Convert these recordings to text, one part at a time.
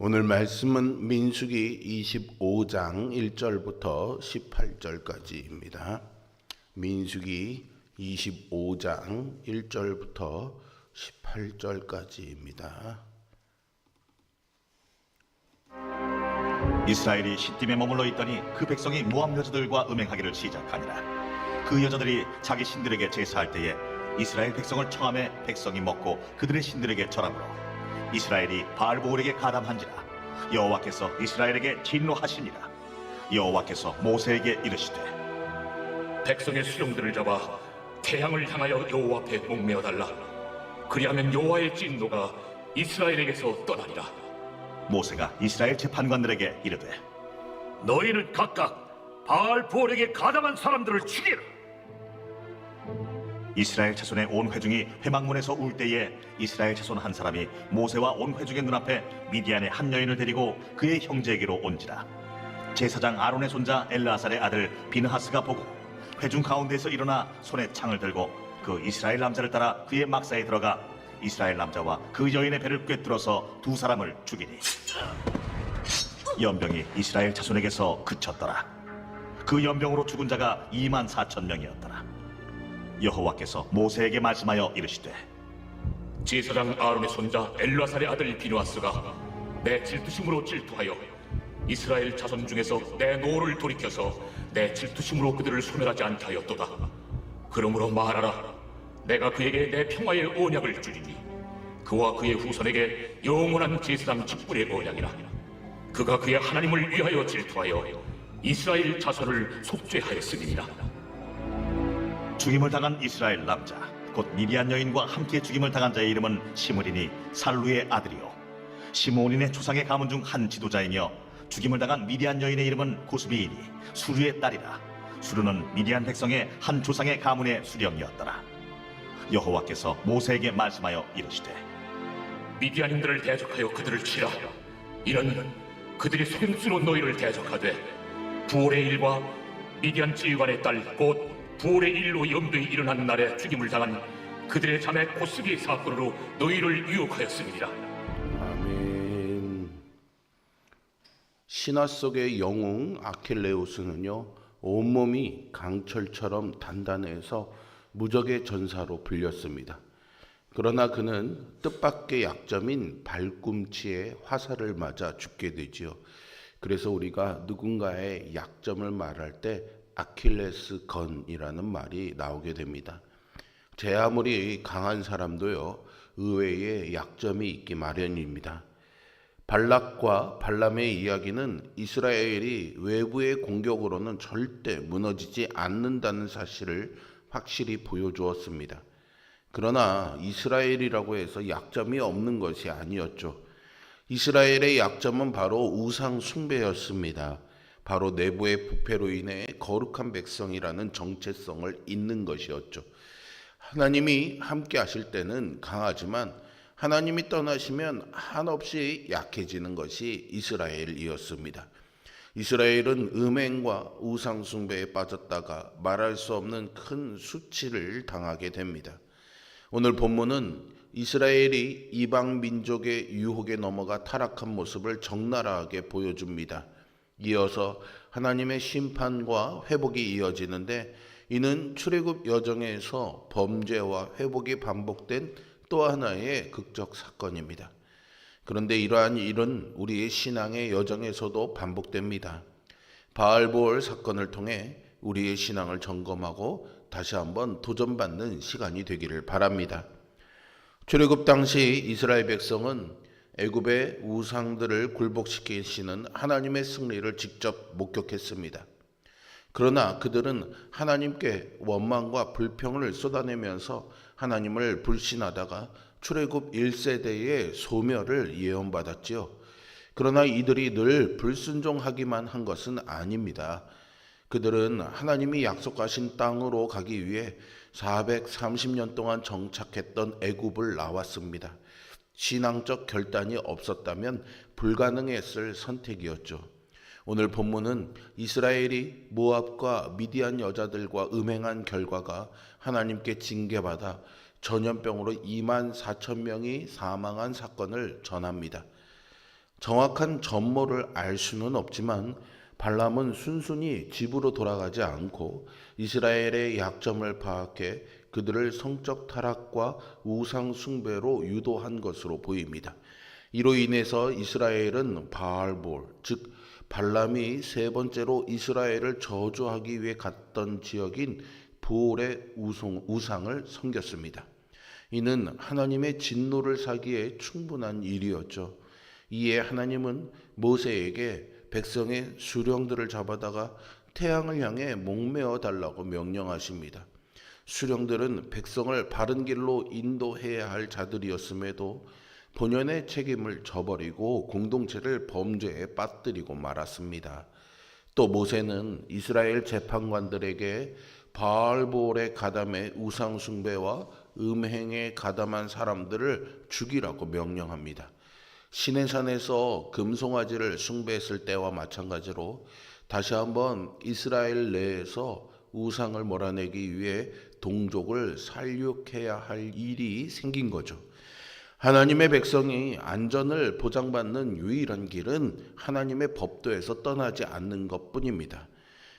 오늘 말씀은 민수기 25장 1절부터 18절까지입니다. 민수기 25장 1절부터 18절까지입니다. 이스라엘이 시딤에 머물러 있더니 그 백성이 모압 여자들과 음행하기를 시작하니라. 그 여자들이 자기 신들에게 제사할 때에 이스라엘 백성을 청함해 백성이 먹고 그들의 신들에게 절함으로 이스라엘이 바알보울에게 가담한지라. 여호와께서 이스라엘에게 진노하시니라. 여호와께서 모세에게 이르시되 백성의 수령들을 잡아 태양을 향하여 여호와 앞에 목매어 달라. 그리하면 여호와의 진노가 이스라엘에게서 떠나리라. 모세가 이스라엘 재판관들에게 이르되 너희는 각각 바알보울에게 가담한 사람들을 죽이라. 이스라엘 자손의 온 회중이 회막문에서 울 때에 이스라엘 자손 한 사람이 모세와 온 회중의 눈앞에 미디안의 한 여인을 데리고 그의 형제에게로 온지라. 제사장 아론의 손자 엘르아살의 아들 비느하스가 보고 회중 가운데에서 일어나 손에 창을 들고 그 이스라엘 남자를 따라 그의 막사에 들어가 이스라엘 남자와 그 여인의 배를 꿰뚫어서 두 사람을 죽이니 연병이 이스라엘 자손에게서 그쳤더라. 그 연병으로 죽은 자가 24,000명이었더라. 여호와께서 모세에게 말씀하여 이르시되 제사장 아론의 손자 엘르아살의 아들 비누아스가 내 질투심으로 질투하여 이스라엘 자손 중에서 내 노를 돌이켜서 내 질투심으로 그들을 소멸하지 않게 하였도다. 그러므로 말하라. 내가 그에게 내 평화의 언약을 주리니 그와 그의 후손에게 영원한 제사장 직분의 언약이라. 그가 그의 하나님을 위하여 질투하여 이스라엘 자손을 속죄하였음이니라. 죽임을 당한 이스라엘 남자 곧 미디안 여인과 함께 죽임을 당한 자의 이름은 시므리니 살루의 아들이요 시므온인의 조상의 가문 중 한 지도자이며 죽임을 당한 미디안 여인의 이름은 고스비이니 수르의 딸이라. 수르는 미디안 백성의 한 조상의 가문의 수령이었더라. 여호와께서 모세에게 말씀하여 이르시되 미디안인들을 대적하여 그들을 치라. 이는 그들이 소경수로 너희를 대적하되 부올의 일과 미디안 지휘관의 딸 곧 부올의 일로 염두에 일어난 날에 죽임을 당한 그들의 자매 고스비의 사건으로 너희를 유혹하였음이니라. 아멘. 신화 속의 영웅 아킬레우스는요, 온몸이 강철처럼 단단해서 무적의 전사로 불렸습니다. 그러나 그는 뜻밖의 약점인 발꿈치에 화살을 맞아 죽게 되지요. 그래서 우리가 누군가의 약점을 말할 때 아킬레스 건이라는 말이 나오게 됩니다. 제 아무리 강한 사람도요, 의외의 약점이 있기 마련입니다. 발락과 발람의 이야기는 이스라엘이 외부의 공격으로는 절대 무너지지 않는다는 사실을 확실히 보여주었습니다. 그러나 이스라엘이라고 해서 약점이 없는 것이 아니었죠. 이스라엘의 약점은 바로 우상 숭배였습니다. 바로 내부의 부패로 인해 거룩한 백성이라는 정체성을 잇는 것이었죠. 하나님이 함께 하실 때는 강하지만 하나님이 떠나시면 한없이 약해지는 것이 이스라엘이었습니다. 이스라엘은 음행과 우상 숭배에 빠졌다가 말할 수 없는 큰 수치를 당하게 됩니다. 오늘 본문은 이스라엘이 이방 민족의 유혹에 넘어가 타락한 모습을 적나라하게 보여줍니다. 이어서 하나님의 심판과 회복이 이어지는데 이는 출애굽 여정에서 범죄와 회복이 반복된 또 하나의 극적 사건입니다. 그런데 이러한 일은 우리의 신앙의 여정에서도 반복됩니다. 바알보울 사건을 통해 우리의 신앙을 점검하고 다시 한번 도전받는 시간이 되기를 바랍니다. 출애굽 당시 이스라엘 백성은 애굽의 우상들을 굴복시키시는 하나님의 승리를 직접 목격했습니다. 그러나 그들은 하나님께 원망과 불평을 쏟아내면서 하나님을 불신하다가 출애굽 1세대의 소멸을 예언받았지요. 그러나 이들이 늘 불순종하기만 한 것은 아닙니다. 그들은 하나님이 약속하신 땅으로 가기 위해 430년 동안 정착했던 애굽을 나왔습니다. 신앙적 결단이 없었다면 불가능했을 선택이었죠. 오늘 본문은 이스라엘이 모압과 미디안 여자들과 음행한 결과가 하나님께 징계받아 전염병으로 24,000명이 사망한 사건을 전합니다. 정확한 전모를 알 수는 없지만 발람은 순순히 집으로 돌아가지 않고 이스라엘의 약점을 파악해 그들을 성적 타락과 우상 숭배로 유도한 것으로 보입니다. 이로 인해서 이스라엘은 바알볼, 즉 발람이 세 번째로 이스라엘을 저주하기 위해 갔던 지역인 부올의 우상을 섬겼습니다. 이는 하나님의 진노를 사기에 충분한 일이었죠. 이에 하나님은 모세에게 백성의 수령들을 잡아다가 태양을 향해 목매어 달라고 명령하십니다. 수령들은 백성을 바른 길로 인도해야 할 자들이었음에도 본연의 책임을 저버리고 공동체를 범죄에 빠뜨리고 말았습니다. 또 모세는 이스라엘 재판관들에게 바알볼에 가담해 우상 숭배와 음행에 가담한 사람들을 죽이라고 명령합니다. 시내산에서 금송아지를 숭배했을 때와 마찬가지로 다시 한번 이스라엘 내에서 우상을 몰아내기 위해 동족을 살육해야 할 일이 생긴 거죠. 하나님의 백성이 안전을 보장받는 유일한 길은 하나님의 법도에서 떠나지 않는 것뿐입니다.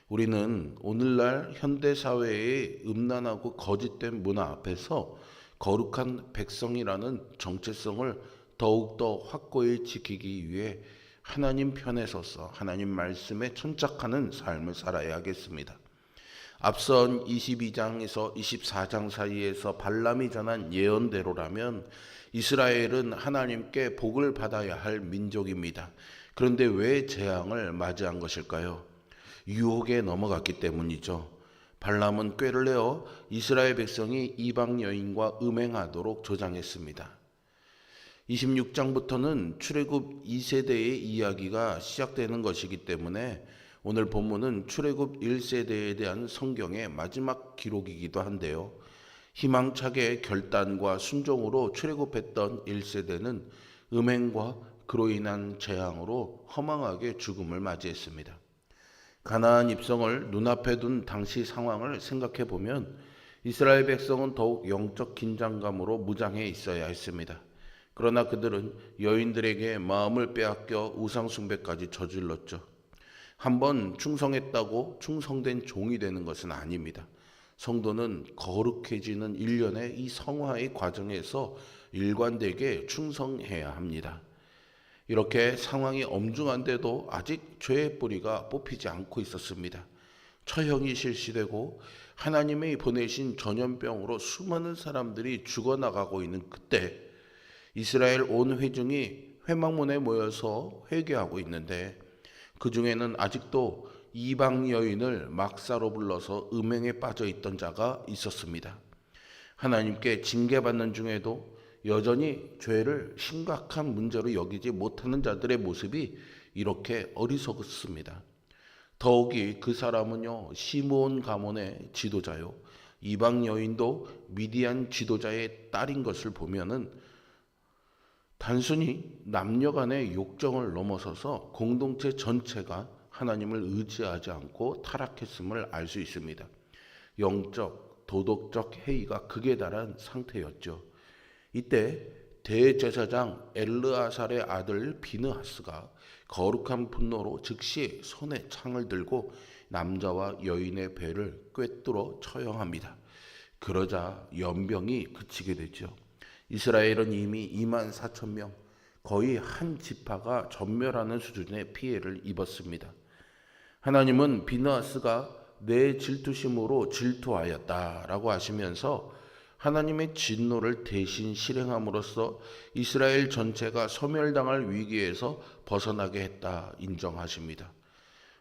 우리는 오늘날 현대사회의 음란하고 거짓된 문화 앞에서 거룩한 백성이라는 정체성을 더욱더 확고히 지키기 위해 하나님 편에 서서 하나님 말씀에 천착하는 삶을 살아야겠습니다. 앞선 22장에서 24장 사이에서 발람이 전한 예언대로라면 이스라엘은 하나님께 복을 받아야 할 민족입니다. 그런데 왜 재앙을 맞이한 것일까요? 유혹에 넘어갔기 때문이죠. 발람은 꾀를 내어 이스라엘 백성이 이방 여인과 음행하도록 조장했습니다. 26장부터는 출애굽 2세대의 이야기가 시작되는 것이기 때문에 오늘 본문은 출애굽 1세대에 대한 성경의 마지막 기록이기도 한데요. 희망차게 결단과 순종으로 출애굽했던 1세대는 음행과 그로 인한 재앙으로 허망하게 죽음을 맞이했습니다. 가나안 입성을 눈앞에 둔 당시 상황을 생각해 보면 이스라엘 백성은 더욱 영적 긴장감으로 무장해 있어야 했습니다. 그러나 그들은 여인들에게 마음을 빼앗겨 우상숭배까지 저질렀죠. 한번 충성했다고 충성된 종이 되는 것은 아닙니다. 성도는 거룩해지는 일련의 이 성화의 과정에서 일관되게 충성해야 합니다. 이렇게 상황이 엄중한데도 아직 죄의 뿌리가 뽑히지 않고 있었습니다. 처형이 실시되고 하나님이 보내신 전염병으로 수많은 사람들이 죽어나가고 있는 그때 이스라엘 온 회중이 회막문에 모여서 회개하고 있는데 그 중에는 아직도 이방 여인을 막사로 불러서 음행에 빠져 있던 자가 있었습니다. 하나님께 징계받는 중에도 여전히 죄를 심각한 문제로 여기지 못하는 자들의 모습이 이렇게 어리석었습니다. 더욱이 그 사람은요, 시므온 가문의 지도자요, 이방 여인도 미디안 지도자의 딸인 것을 보면은 단순히 남녀 간의 욕정을 넘어서서 공동체 전체가 하나님을 의지하지 않고 타락했음을 알 수 있습니다. 영적, 도덕적 해이가 극에 달한 상태였죠. 이때 대제사장 엘르아살의 아들 비느하스가 거룩한 분노로 즉시 손에 창을 들고 남자와 여인의 배를 꿰뚫어 처형합니다. 그러자 연병이 그치게 되죠. 이스라엘은 이미 24,000명, 거의 한 지파가 전멸하는 수준의 피해를 입었습니다. 하나님은 비느하스가 내 질투심으로 질투하였다라고 하시면서 하나님의 진노를 대신 실행함으로써 이스라엘 전체가 소멸당할 위기에서 벗어나게 했다 인정하십니다.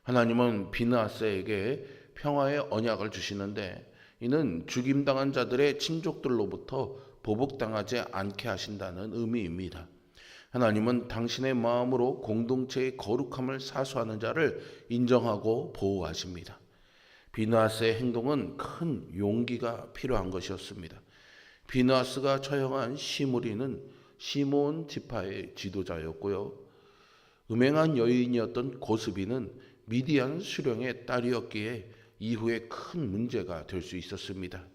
하나님은 비느하스에게 평화의 언약을 주시는데 이는 죽임당한 자들의 친족들로부터 보복당하지 않게 하신다는 의미입니다. 하나님은 당신의 마음으로 공동체의 거룩함을 사수하는 자를 인정하고 보호하십니다. 비느하스의 행동은 큰 용기가 필요한 것이었습니다. 비느하스가 처형한 시므리는 시므온 지파의 지도자였고요. 음행한 여인이었던 고스비는 미디안 수령의 딸이었기에 이후에 큰 문제가 될 수 있었습니다.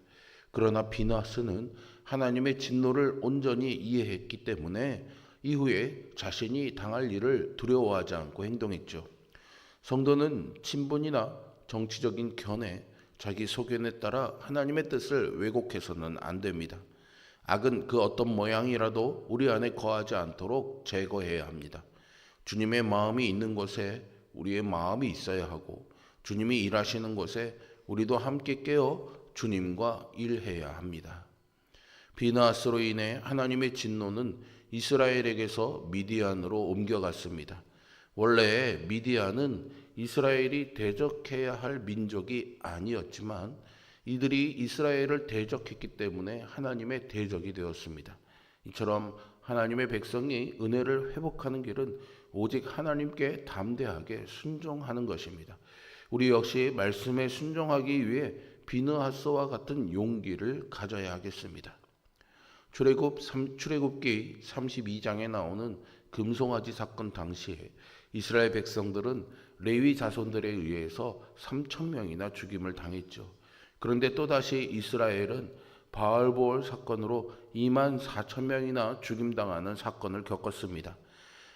그러나 비느하스는 하나님의 진노를 온전히 이해했기 때문에 이후에 자신이 당할 일을 두려워하지 않고 행동했죠. 성도는 친분이나 정치적인 견해, 자기 소견에 따라 하나님의 뜻을 왜곡해서는 안 됩니다. 악은 그 어떤 모양이라도 우리 안에 거하지 않도록 제거해야 합니다. 주님의 마음이 있는 곳에 우리의 마음이 있어야 하고, 주님이 일하시는 곳에 우리도 함께 깨어 주님과 일해야 합니다. 비느하스로 인해 하나님의 진노는 이스라엘에게서 미디안으로 옮겨갔습니다. 원래 미디안은 이스라엘이 대적해야 할 민족이 아니었지만 이들이 이스라엘을 대적했기 때문에 하나님의 대적이 되었습니다. 이처럼 하나님의 백성이 은혜를 회복하는 길은 오직 하나님께 담대하게 순종하는 것입니다. 우리 역시 말씀에 순종하기 위해 비느하스와 같은 용기를 가져야 하겠습니다. 출애굽기 32장에 나오는 금송아지 사건 당시에 이스라엘 백성들은 레위 자손들에 의해서 3,000명이나 죽임을 당했죠. 그런데 또다시 이스라엘은 바알보올 사건으로 24,000명이나 죽임당하는 사건을 겪었습니다.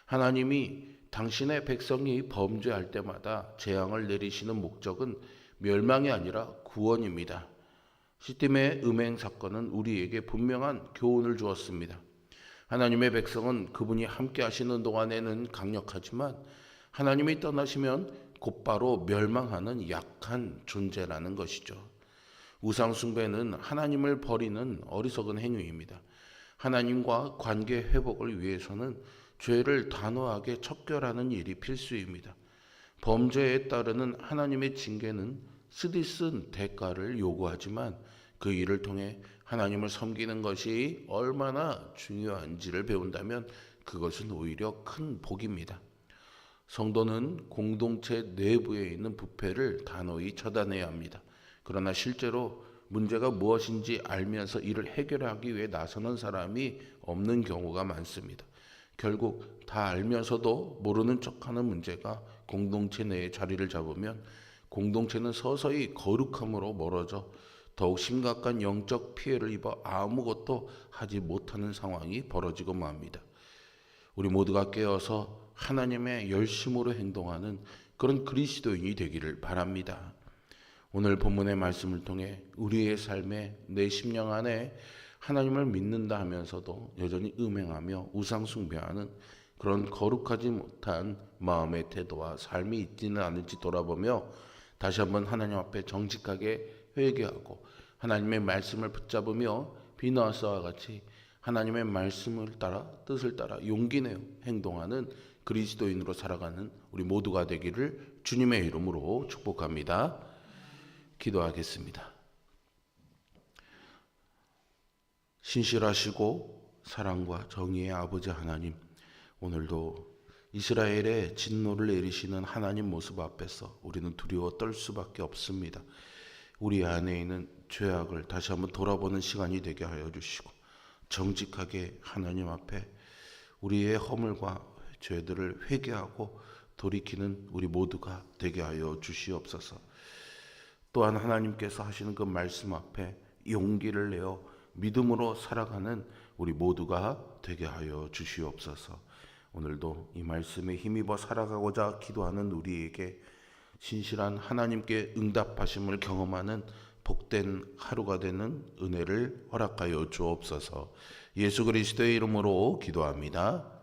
하나님이 당신의 백성이 범죄할 때마다 재앙을 내리시는 목적은 멸망이 아니라 구원입니다. 시딤의 음행 사건은 우리에게 분명한 교훈을 주었습니다. 하나님의 백성은 그분이 함께 하시는 동안에는 강력하지만 하나님이 떠나시면 곧바로 멸망하는 약한 존재라는 것이죠. 우상 숭배는 하나님을 버리는 어리석은 행위입니다. 하나님과 관계 회복을 위해서는 죄를 단호하게 척결하는 일이 필수입니다. 범죄에 따르는 하나님의 징계는 쓰디쓴 대가를 요구하지만 그 일을 통해 하나님을 섬기는 것이 얼마나 중요한지를 배운다면 그것은 오히려 큰 복입니다. 성도는 공동체 내부에 있는 부패를 단호히 처단해야 합니다. 그러나 실제로 문제가 무엇인지 알면서 이를 해결하기 위해 나서는 사람이 없는 경우가 많습니다. 결국 다 알면서도 모르는 척하는 문제가 공동체 내에 자리를 잡으면 공동체는 서서히 거룩함으로 멀어져 더욱 심각한 영적 피해를 입어 아무것도 하지 못하는 상황이 벌어지고 맙니다. 우리 모두가 깨어서 하나님의 열심으로 행동하는 그런 그리스도인이 되기를 바랍니다. 오늘 본문의 말씀을 통해 우리의 삶에 내 심령 안에 하나님을 믿는다 하면서도 여전히 음행하며 우상 숭배하는 그런 거룩하지 못한 마음의 태도와 삶이 있지는 않은지 돌아보며 다시 한번 하나님 앞에 정직하게 회개하고 하나님의 말씀을 붙잡으며 비느하스와 같이 하나님의 말씀을 따라 뜻을 따라 용기 내어 행동하는 그리스도인으로 살아가는 우리 모두가 되기를 주님의 이름으로 축복합니다. 기도하겠습니다. 신실하시고 사랑과 정의의 아버지 하나님, 오늘도 이스라엘의 진노를 내리시는 하나님 모습 앞에서 우리는 두려워 떨 수밖에 없습니다. 우리 안에 있는 죄악을 다시 한번 돌아보는 시간이 되게 하여 주시고 정직하게 하나님 앞에 우리의 허물과 죄들을 회개하고 돌이키는 우리 모두가 되게 하여 주시옵소서. 또한 하나님께서 하시는 그 말씀 앞에 용기를 내어 믿음으로 살아가는 우리 모두가 되게 하여 주시옵소서. 오늘도 이 말씀에 힘입어 살아가고자 기도하는 우리에게 신실한 하나님께 응답하심을 경험하는 복된 하루가 되는 은혜를 허락하여 주옵소서. 예수 그리스도의 이름으로 기도합니다.